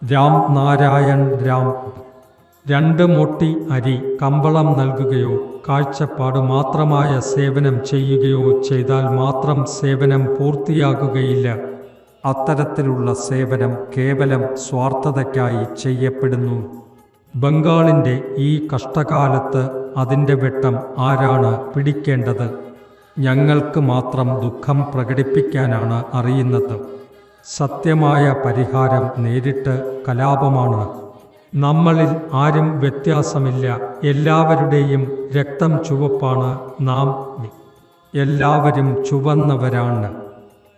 രാം നാരായൺ രാം. 2 മൊട്ടി അരി കമ്പളം നൽകുകയോ കാഴ്ചപ്പാട് മാത്രമായ സേവനം ചെയ്യുകയോ ചെയ്താൽ മാത്രം സേവനം പൂർത്തിയാകുകയില്ല. അത്തരത്തിലുള്ള സേവനം കേവലം സ്വാർത്ഥതയ്ക്കായി ചെയ്യപ്പെടുന്നു. ബംഗാളിൻ്റെ ഈ കഷ്ടകാലത്ത് അതിൻ്റെ വെട്ടം ആരാണ് പിടിക്കേണ്ടത്? ഞങ്ങൾക്ക് മാത്രം ദുഃഖം പ്രകടിപ്പിക്കാനാണ് അറിയുന്നത്. സത്യമായ പരിഹാരം നേരിട്ട് കലാപമാണ്. നമ്മളിൽ ആരും വ്യത്യാസമില്ല. എല്ലാവരുടെയും രക്തം ചുവപ്പാണ്. നാം എല്ലാവരും ചുവന്നവരാണ്.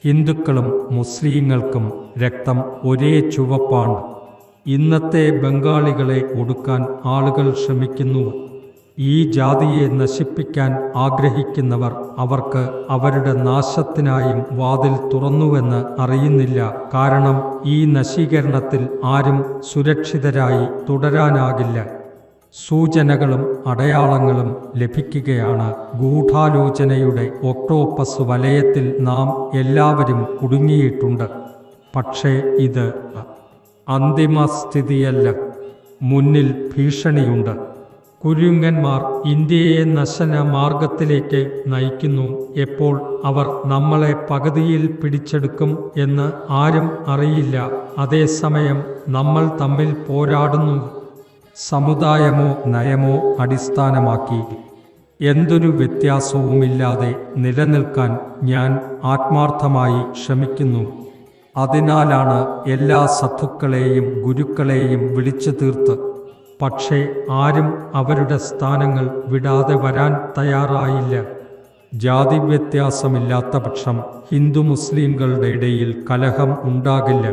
ഹിന്ദുക്കളും മുസ്ലിങ്ങൾക്കും രക്തം ഒരേ ചുവപ്പാണ്. ഇന്നത്തെ ബംഗാളികളെ ഒടുക്കാൻ ആളുകൾ ശ്രമിക്കുന്നു. ഈ ജാതിയെ നശിപ്പിക്കാൻ ആഗ്രഹിക്കുന്നവർ അവർക്ക് അവരുടെ നാശത്തിനായും വാതിൽ തുറന്നുവെന്ന് അറിയുന്നില്ല. കാരണം ഈ നശീകരണത്തിൽ ആരും സുരക്ഷിതരായി തുടരാനാകില്ല. സൂചനകളും അടയാളങ്ങളും ലഭിക്കുകയാണ്. ഗൂഢാലോചനയുടെ ഒക്ടോപ്പസ് വലയത്തിൽ നാം എല്ലാവരും കുടുങ്ങിയിട്ടുണ്ട്. പക്ഷേ ഇത് അന്തിമ സ്ഥിതിയല്ല. മുന്നിൽ ഭീഷണിയുണ്ട്. കുരങ്ങന്മാർ ഇന്ത്യയെ നശന മാർഗത്തിലേക്ക് നയിക്കുന്നു. എപ്പോൾ അവർ നമ്മളെ പകുതിയിൽ പിടിച്ചെടുക്കും എന്ന് ആരും അറിയില്ല. അതേസമയം നമ്മൾ തമ്മിൽ പോരാടുന്നു. സമുദായമോ നയമോ അടിസ്ഥാനമാക്കി എന്തൊരു വ്യത്യാസവുമില്ലാതെ നിലനിൽക്കാൻ ഞാൻ ആത്മാർത്ഥമായി ശ്രമിക്കുന്നു. അതിനാലാണ് എല്ലാ സത്തുക്കളെയും ഗുരുക്കളെയും വിളിച്ചു തീർത്ത്. പക്ഷേ ആരും അവരുടെ സ്ഥാനങ്ങൾ വിടാതെ വരാൻ തയ്യാറായില്ല. ജാതി വ്യത്യാസമില്ലാത്ത പക്ഷം ഹിന്ദു മുസ്ലിംകളുടെ ഇടയിൽ കലഹം ഉണ്ടാകില്ല.